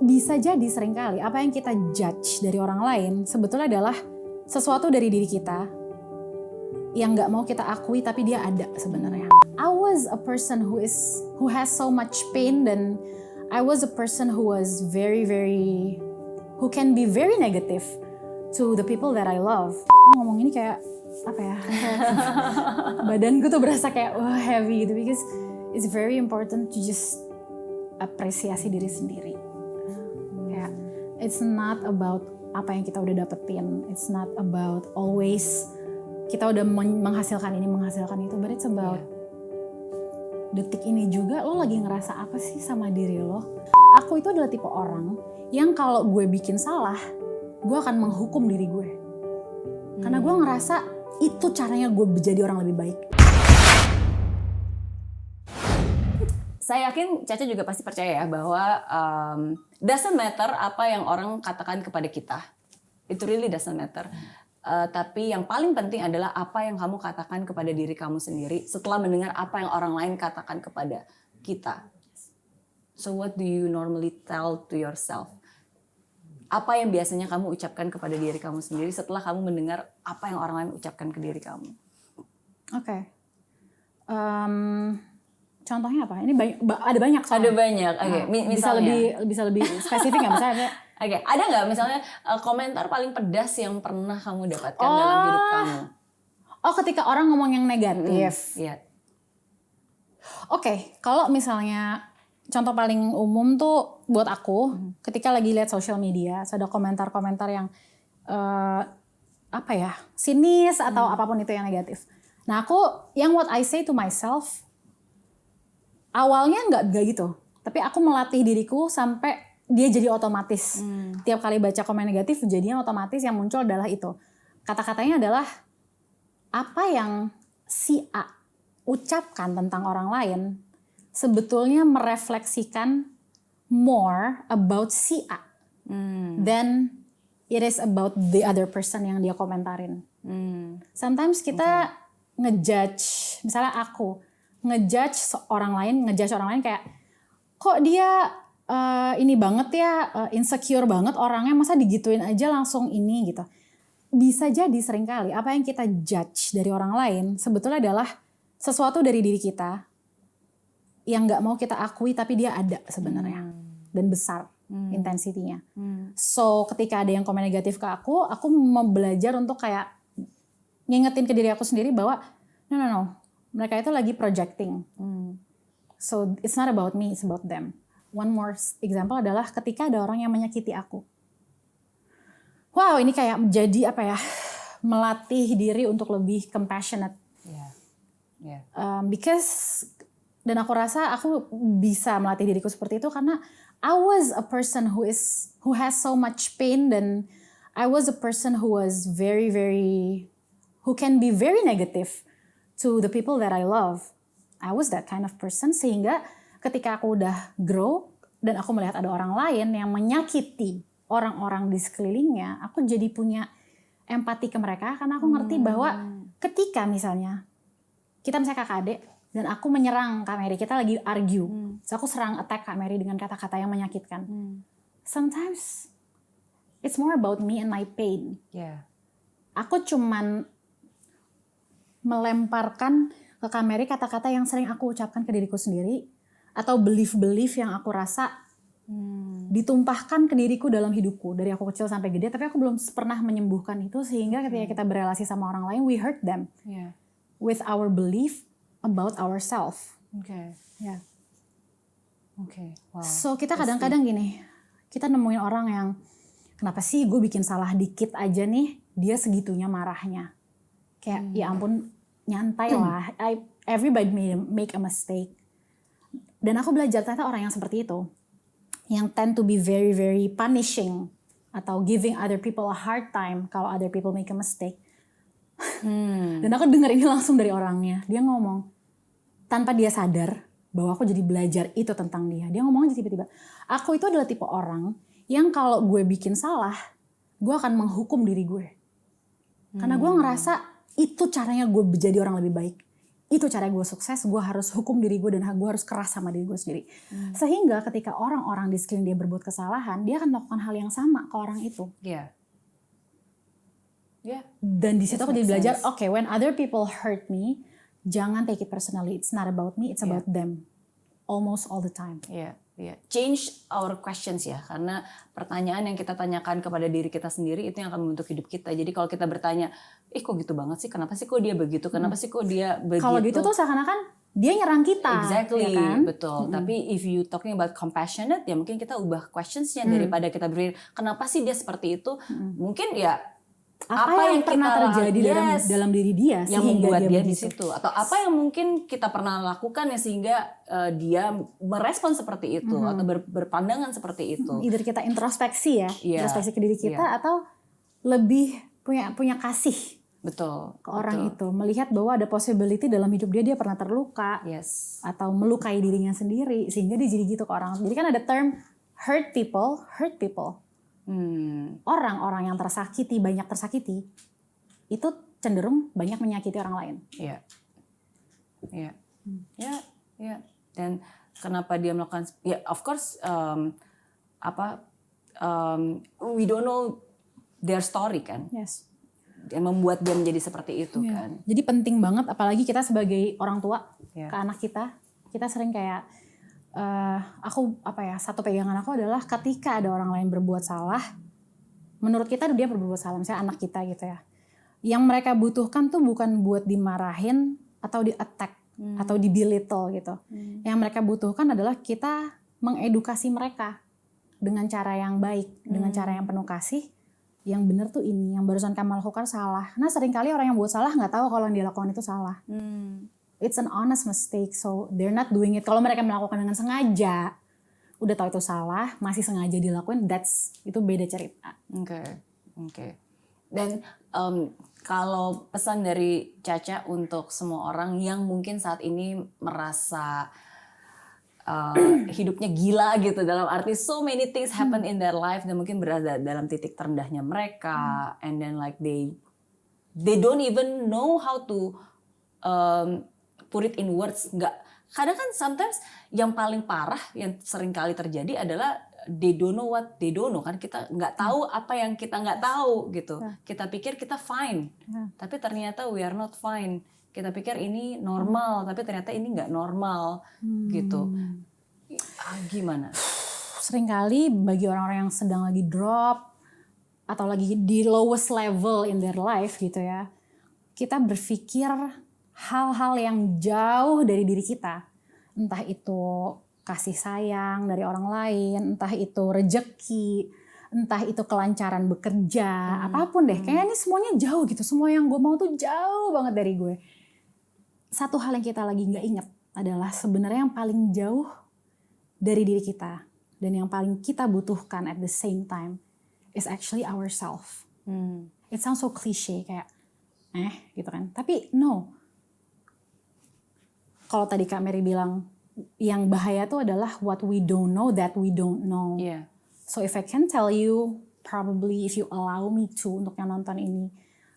Bisa jadi seringkali apa yang kita judge dari orang lain sebetulnya adalah sesuatu dari diri kita yang nggak mau kita akui tapi dia ada sebenarnya. I was a person who has so much pain, dan I was a person who was who can be very negative to the people that I love. Ngomong ini kayak apa ya? Badanku tuh berasa kayak heavy gitu, because it's very important to just apresiasi diri sendiri. Kayak it's not about apa yang kita udah dapetin, it's not about always kita udah menghasilkan ini, menghasilkan itu, but it's about detik ini juga lo lagi ngerasa apa sih sama diri lo. Aku itu adalah tipe orang yang kalau gue bikin salah, gue akan menghukum diri gue. Karena gue ngerasa itu caranya gue menjadi orang lebih baik. Saya yakin Caca juga pasti percaya ya bahwa doesn't matter apa yang orang katakan kepada kita. It really doesn't matter. Tapi yang paling penting adalah apa yang kamu katakan kepada diri kamu sendiri setelah mendengar apa yang orang lain katakan kepada kita. So what do you normally tell to yourself? Apa yang biasanya kamu ucapkan kepada diri kamu sendiri setelah kamu mendengar apa yang orang lain ucapkan ke diri kamu? Oke. Contohnya apa? Ini ada banyak soalnya. Ada banyak. Oke. Misalnya bisa lebih spesifik nggak? Misalnya Oke, ada nggak misalnya komentar paling pedas yang pernah kamu dapatkan dalam hidup kamu? Ketika orang ngomong yang negatif. Iya. Oke, kalau misalnya contoh paling umum tuh buat aku, ketika lagi lihat social media, ada komentar-komentar yang sinis atau apapun itu yang negatif. Nah what I say to myself, awalnya nggak gitu, tapi aku melatih diriku sampai dia jadi otomatis. Tiap kali baca komen negatif jadinya otomatis yang muncul adalah itu. Kata-katanya adalah apa yang si A ucapkan tentang orang lain sebetulnya merefleksikan more about si A than it is about the other person yang dia komentarin. Sometimes kita ngejudge, misalnya aku ngejudge orang lain kayak kok dia ini banget ya, insecure banget orangnya, masa digituin aja langsung ini gitu. Bisa jadi seringkali apa yang kita judge dari orang lain sebetulnya adalah sesuatu dari diri kita yang nggak mau kita akui tapi dia ada sebenarnya dan besar intensitinya. So ketika ada yang komen negatif ke aku mau belajar untuk kayak ngingetin ke diri aku sendiri bahwa no, mereka itu lagi projecting. So it's not about me, it's about them. One more example adalah ketika ada orang yang menyakiti aku. Wow, ini kayak jadi melatih diri untuk lebih compassionate. Because dan aku rasa aku bisa melatih diriku seperti itu karena I was a person who has so much pain, dan I was a person who was who can be very negative to the people that I love. I was that kind of person, sehingga ketika aku udah grow dan aku melihat ada orang lain yang menyakiti orang-orang di sekelilingnya, aku jadi punya empati ke mereka karena aku ngerti bahwa ketika misalnya kita kakak adik dan aku menyerang Kak Mary, kita lagi argue, so aku attack Kak Mary dengan kata-kata yang menyakitkan. Sometimes it's more about me and my pain. Aku cuman melemparkan ke Kak Mary kata-kata yang sering aku ucapkan ke diriku sendiri, atau belief yang aku rasa ditumpahkan ke diriku dalam hidupku dari aku kecil sampai gede, tapi aku belum pernah menyembuhkan itu, sehingga ketika kita berrelasi sama orang lain we hurt them with our belief about ourselves. Wow. So kita kadang-kadang gini, kita nemuin orang yang kenapa sih gue bikin salah dikit aja nih dia segitunya marahnya, kayak ya ampun nyantai lah, everybody make a mistake. Dan aku belajar ternyata orang yang seperti itu, yang tend to be very punishing atau giving other people a hard time kalau other people make a mistake. Dan aku denger ini langsung dari orangnya. Dia ngomong tanpa dia sadar bahwa aku jadi belajar itu tentang dia. Dia ngomong aja tiba-tiba, aku itu adalah tipe orang yang kalau gue bikin salah, gue akan menghukum diri gue. Karena gue ngerasa itu caranya gue menjadi orang lebih baik. itu cara gue sukses, gue harus hukum diri gue dan gue harus keras sama diri gue sendiri. Sehingga ketika orang-orang di sekeliling dia berbuat kesalahan, dia akan melakukan hal yang sama ke orang itu. Iya. Yeah. Dan di situ aku jadi belajar, sense. okay, when other people hurt me, jangan take it personally. It's not about me, it's about them. Almost all the time. Iya, iya. Change our questions ya, karena pertanyaan yang kita tanyakan kepada diri kita sendiri itu yang akan membentuk hidup kita. Jadi kalau kita bertanya, kok gitu banget sih? Kenapa sih kok dia begitu? Kenapa sih kok dia begitu? Kalau gitu tuh seakan-akan dia nyerang kita. Exactly, ya kan? betul. Tapi if you talking about compassionate, ya mungkin kita ubah questionsnya daripada kita berpikir, kenapa sih dia seperti itu? Mungkin ya apa yang pernah terjadi dalam diri dia yang sehingga membuat dia di begitu. situ, atau apa yang mungkin kita pernah lakukan ya sehingga dia merespon seperti itu atau berpandangan seperti itu. Either kita introspeksi ya, introspeksi ke diri kita atau lebih punya kasih Betul. ke orang itu, melihat bahwa ada possibility dalam hidup dia pernah terluka atau melukai dirinya sendiri sehingga dia jadi gitu ke orang. Jadi kan ada term hurt people. Orang-orang yang tersakiti, banyak tersakiti, itu cenderung banyak menyakiti orang lain. Iya. Dan kenapa dia melakukan? Ya, of course, we don't know their story kan. Yes. Yang membuat dia menjadi seperti itu kan. Jadi penting banget, apalagi kita sebagai orang tua Yeah. ke anak kita sering kayak satu pegangan aku adalah ketika ada orang lain berbuat salah, menurut kita dia berbuat salah, misalnya anak kita gitu ya, yang mereka butuhkan tuh bukan buat dimarahin atau di attack atau di belittle gitu. Yang mereka butuhkan adalah kita mengedukasi mereka dengan cara yang baik, dengan cara yang penuh kasih. Yang benar tuh ini, yang barusan kamu lakukan salah. Nah seringkali orang yang buat salah nggak tahu kalau yang dia lakukan itu salah. It's an honest mistake, so they're not doing it. Kalau mereka melakukan dengan sengaja, udah tahu itu salah, masih sengaja dilakuin, itu beda cerita. Oke. Dan kalau pesan dari Caca untuk semua orang yang mungkin saat ini merasa hidupnya gila gitu, dalam arti so many things happen in their life dan mungkin berada dalam titik terendahnya mereka, and then like they don't even know how to put it in words. Kadang kan sometimes yang paling parah yang sering kali terjadi adalah they don't know what they don't know kan. Kita nggak tahu apa yang kita nggak tahu gitu. Kita pikir kita fine, tapi ternyata we are not fine. Kita pikir ini normal, tapi ternyata ini nggak normal gitu. Gimana? Seringkali bagi orang-orang yang sedang lagi drop atau lagi di lowest level in their life gitu ya, kita berpikir hal-hal yang jauh dari diri kita. Entah itu kasih sayang dari orang lain, entah itu rejeki, entah itu kelancaran bekerja, apapun deh. Kayaknya ini semuanya jauh gitu. Semua yang gue mau tuh jauh banget dari gue. Satu hal yang kita lagi gak inget adalah sebenarnya yang paling jauh dari diri kita dan yang paling kita butuhkan at the same time is actually ourselves. It sounds so cliche kayak gitu kan. Tapi no. Kalau tadi Kak Mary bilang yang bahaya tuh adalah what we don't know that we don't know. Yeah. So if I can tell you, probably if you allow me to untuk yang nonton ini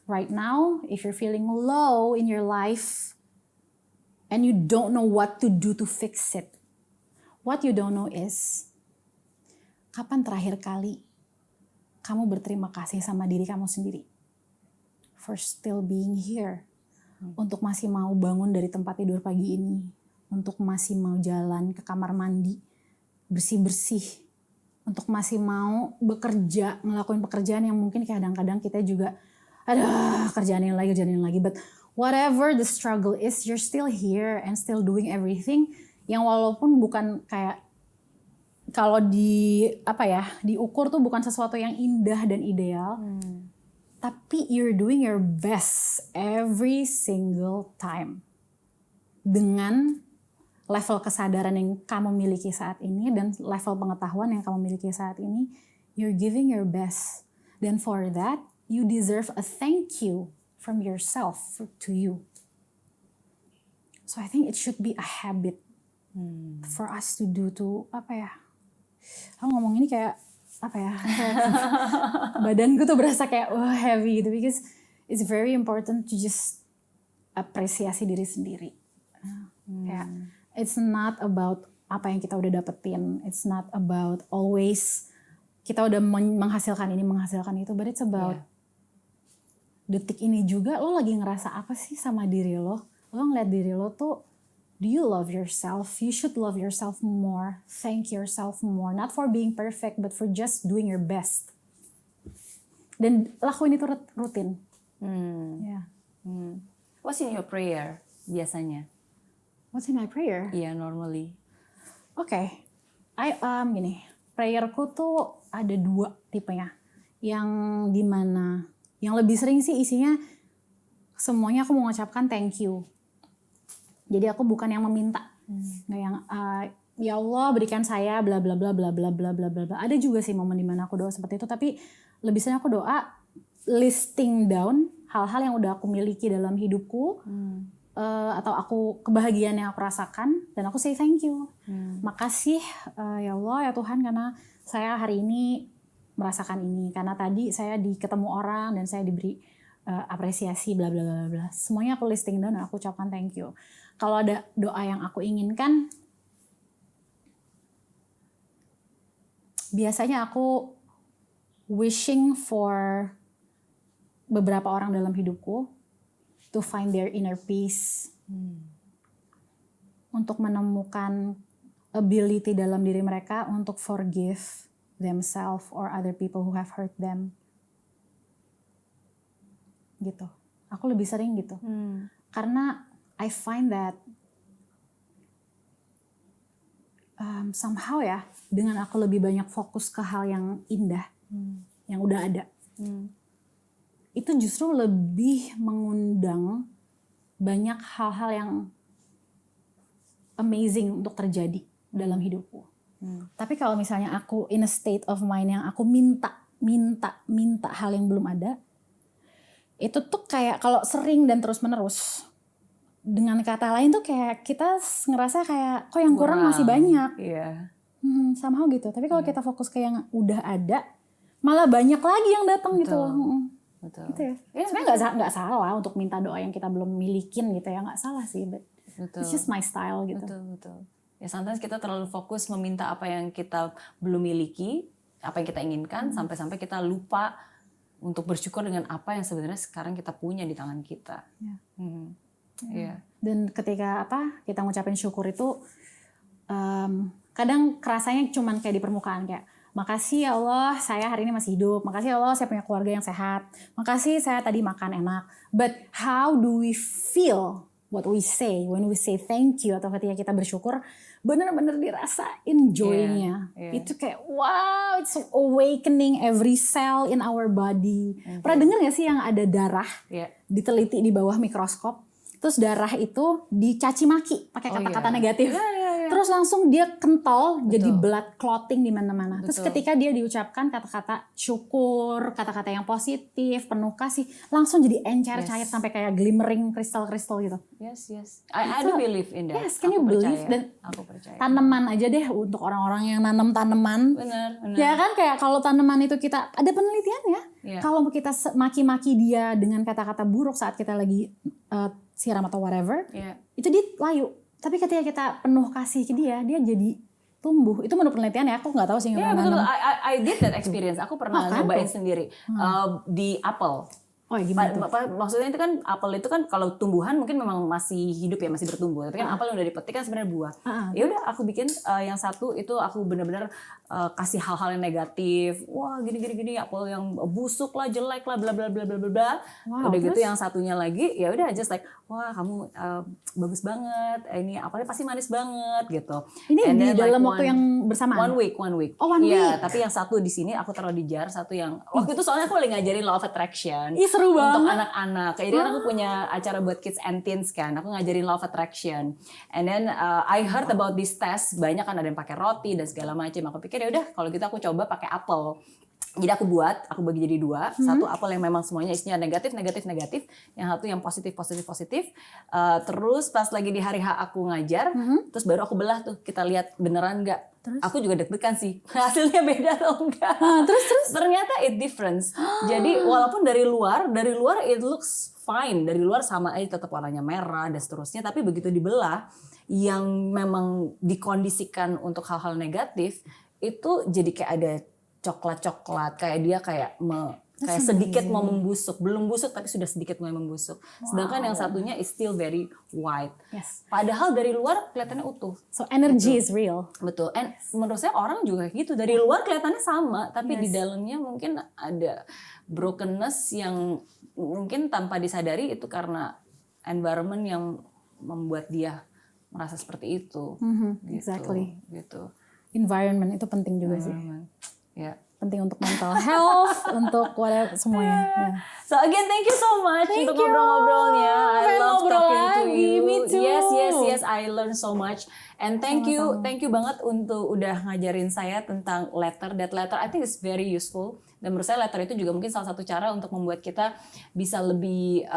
right now, if you're feeling low in your life and you don't know what to do to fix it, what you don't know is kapan terakhir kali kamu berterima kasih sama diri kamu sendiri for still being here. Untuk masih mau bangun dari tempat tidur pagi ini, untuk masih mau jalan ke kamar mandi, bersih-bersih, untuk masih mau bekerja, ngelakuin pekerjaan yang mungkin kadang-kadang kita juga, ada kerjaan yang lagi, but whatever the struggle is, you're still here and still doing everything, yang walaupun bukan kayak, kalau diukur tuh bukan sesuatu yang indah dan ideal, tapi you're doing your best every single time. Dengan level kesadaran yang kamu miliki saat ini dan level pengetahuan yang kamu miliki saat ini, you're giving your best. Dan for that, you deserve a thank you from yourself to you. So I think it should be a habit for us to do Aku ngomong ini kayak badanku tuh berasa kayak heavy gitu, because it's very important to just apresiasi diri sendiri. Kayak it's not about apa yang kita udah dapetin, it's not about always kita udah menghasilkan ini menghasilkan itu, but it's about detik ini juga lo lagi ngerasa apa sih sama diri lo ngeliat diri lo tuh, do you love yourself? You should love yourself more, thank yourself more, not for being perfect but for just doing your best. Dan lakuin itu rutin. Yeah. What's in your prayer biasanya? What's in my prayer? Iya, normally. Oke, gini, prayerku tuh ada 2 tipenya. Yang dimana, yang lebih sering sih isinya semuanya aku mau mengucapkan thank you. Jadi aku bukan yang meminta, nggak yang ya Allah berikan saya bla bla bla bla bla bla bla bla. Ada juga sih momen dimana aku doa seperti itu, tapi lebih sering aku doa listing down hal-hal yang udah aku miliki dalam hidupku. Atau kebahagiaan yang aku rasakan dan aku say thank you. Makasih ya Allah ya Tuhan karena saya hari ini merasakan ini, karena tadi saya ketemu orang dan saya diberi apresiasi bla bla bla bla. Semuanya aku listing down dan aku ucapkan thank you. Kalau ada doa yang aku inginkan, biasanya aku wishing for beberapa orang dalam hidupku to find their inner peace, untuk menemukan ability dalam diri mereka untuk forgive themselves or other people who have hurt them. Gitu. Aku lebih sering gitu. Karena I find that somehow ya, dengan aku lebih banyak fokus ke hal yang indah, yang udah ada. Itu justru lebih mengundang banyak hal-hal yang amazing untuk terjadi dalam hidupku. Tapi kalau misalnya aku in a state of mind yang aku minta hal yang belum ada, itu tuh kayak kalau sering dan terus menerus, dengan kata lain tuh kayak kita ngerasa kayak kok yang kurang masih banyak. Iya. Somehow gitu. Tapi kalau kita fokus ke yang udah ada, malah banyak lagi yang datang gitu loh. Betul. Gitu ya. Sebenarnya nggak salah untuk minta doa yang kita belum milikin gitu ya, nggak salah sih. But it's just my style gitu. Betul. Ya sometimes kita terlalu fokus meminta apa yang kita belum miliki, apa yang kita inginkan, sampai-sampai kita lupa untuk bersyukur dengan apa yang sebenarnya sekarang kita punya di tangan kita. Dan ketika kita ngucapin syukur itu, kadang kerasanya cuman kayak di permukaan kayak, makasih ya Allah saya hari ini masih hidup. Makasih ya Allah saya punya keluarga yang sehat. Makasih saya tadi makan enak. But how do we feel what we say when we say thank you atau ketika kita bersyukur, benar-benar dirasain joy-nya. Itu kayak wow, it's awakening every cell in our body. Pernah dengar gak sih yang ada darah diteliti di bawah mikroskop? Terus darah itu dicaci maki pakai kata-kata negatif. Terus langsung dia kental, jadi blood clotting di mana-mana. Terus ketika dia diucapkan kata-kata syukur, kata-kata yang positif, penuh kasih, langsung jadi encer cair sampai kayak glimmering kristal-kristal gitu. Yes. I do believe in that. Yes, can you believe? Dan aku percaya. Tanaman aja deh untuk orang-orang yang nanam tanaman. Benar. Ya kan kayak kalau tanaman itu kita ada penelitiannya. Kalau kita maki-maki dia dengan kata-kata buruk saat kita lagi siram atau whatever, itu dia layu. Tapi ketika kita penuh kasih ke dia jadi tumbuh. Itu menurut penelitian ya, aku nggak tahu sih. Iya betul, I did that experience. Aku pernah nyobain sendiri di apel. Oh gimana tuh? Maksudnya itu kan apel itu kan kalau tumbuhan mungkin memang masih hidup ya, masih bertumbuh. Tapi kan apel yang udah dipetik kan sebenarnya buah. Ya udah aku bikin yang satu itu aku benar-benar kasih hal-hal yang negatif. Wah gini apel yang busuk lah, jelek lah, bla bla bla bla bla. Udah gitu yang satunya lagi ya udah just like wah kamu bagus banget. Ini apelnya pasti manis banget gitu. Ini di dalam waktu yang bersamaan. One week. Oh one week. Iya, tapi yang satu di sini aku taruh di jar, satu yang waktu itu soalnya aku lagi ngajarin law of attraction. Seru banget. Untuk anak-anak. Jadi kan aku punya acara buat kids and teens kan. Aku ngajarin law of attraction. And then I heard about this test. Banyak kan ada yang pakai roti dan segala macam. Aku pikir ya udah kalau gitu aku coba pakai apel. Jadi aku bagi jadi 2. Satu apel yang memang semuanya isinya negatif. Yang satu yang positif. Terus pas lagi di hari H aku ngajar, terus baru aku belah tuh. Kita lihat beneran nggak. Aku juga deg-degan sih. Hasilnya beda atau enggak. Terus ternyata it difference. Jadi walaupun dari luar it looks fine. Dari luar sama aja tetap warnanya merah dan seterusnya. Tapi begitu dibelah, yang memang dikondisikan untuk hal-hal negatif itu jadi kayak ada coklat-coklat, kayak dia kayak kayak sedikit mau membusuk, belum busuk tapi sudah sedikit mulai membusuk. Sedangkan yang satunya is still very white. Yes. Padahal dari luar kelihatannya utuh. So energy is real. Betul. And menurut saya orang juga gitu. Dari luar kelihatannya sama, tapi di dalamnya mungkin ada brokenness yang mungkin tanpa disadari itu karena environment yang membuat dia merasa seperti itu. Gitu, Exactly. Gitu. Environment itu penting juga sih. Ya. Penting untuk mental health, untuk whatever semuanya. Yeah. So again, thank you so much Thank untuk you. ngobrol-ngobrolnya. I Pengen love ngobrol talking to lagi. you. Me too. Yes, I learned so much. And thank you banget untuk udah ngajarin saya tentang letter. That letter, I think is very useful. Dan menurut saya letter itu juga mungkin salah satu cara untuk membuat kita bisa lebih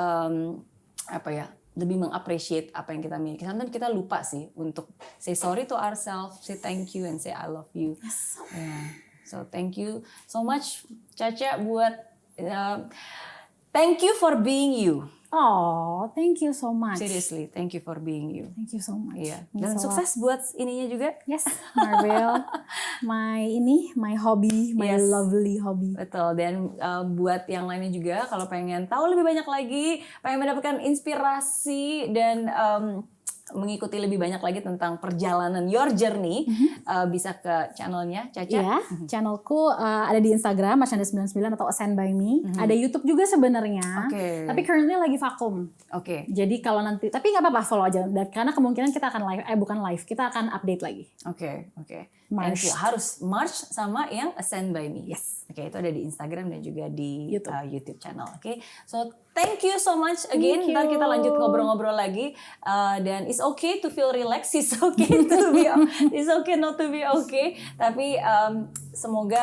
lebih mengappreciate apa yang kita miliki. Sometimes kita lupa sih untuk say sorry to ourselves, say thank you, and say I love you. Yes. Yeah. So thank you so much Caca buat thank you for being you. Oh, thank you so much. Seriously, thank you for being you. Thank you so much. Iya. Means Dan a lot. sukses buat ininya juga. Yes, Marvel. my hobby, my Yes. lovely hobby. Betul. Dan buat yang lainnya juga kalau pengen tahu lebih banyak lagi, pengen mendapatkan inspirasi dan mengikuti lebih banyak lagi tentang perjalanan your journey, bisa ke channelnya Caca. Iya, channelku ada di Instagram Marshanda99 atau Ascend by Me. Ada YouTube juga sebenarnya. Oke. Tapi currently lagi vakum. Oke. Jadi kalau nanti, tapi nggak apa-apa follow aja. Karena kemungkinan kita akan bukan live, kita akan update lagi. Oke. March. And harus March sama yang Ascend by Me. Yes. Oke, itu ada di Instagram dan juga di YouTube. YouTube channel. Oke, so thank you so much again. Thank Ntar you. kita lanjut ngobrol-ngobrol lagi. Dan it's okay to feel relaxed, it's okay to be, it's okay not to be okay. Tapi semoga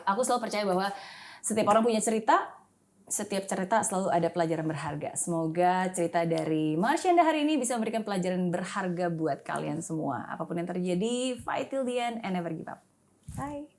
aku selalu percaya bahwa setiap orang punya cerita. Setiap cerita selalu ada pelajaran berharga. Semoga cerita dari Marshanda hari ini bisa memberikan pelajaran berharga buat kalian semua. Apapun yang terjadi, fight till the end and never give up. Bye.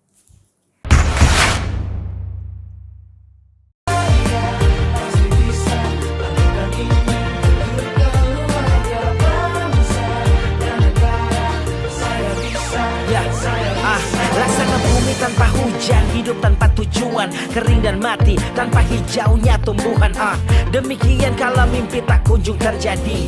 Laksana bumi tanpa hujan, hidup tanpa tujuan, kering dan mati tanpa hijaunya tumbuhan. Demikian kalau mimpi tak kunjung terjadi.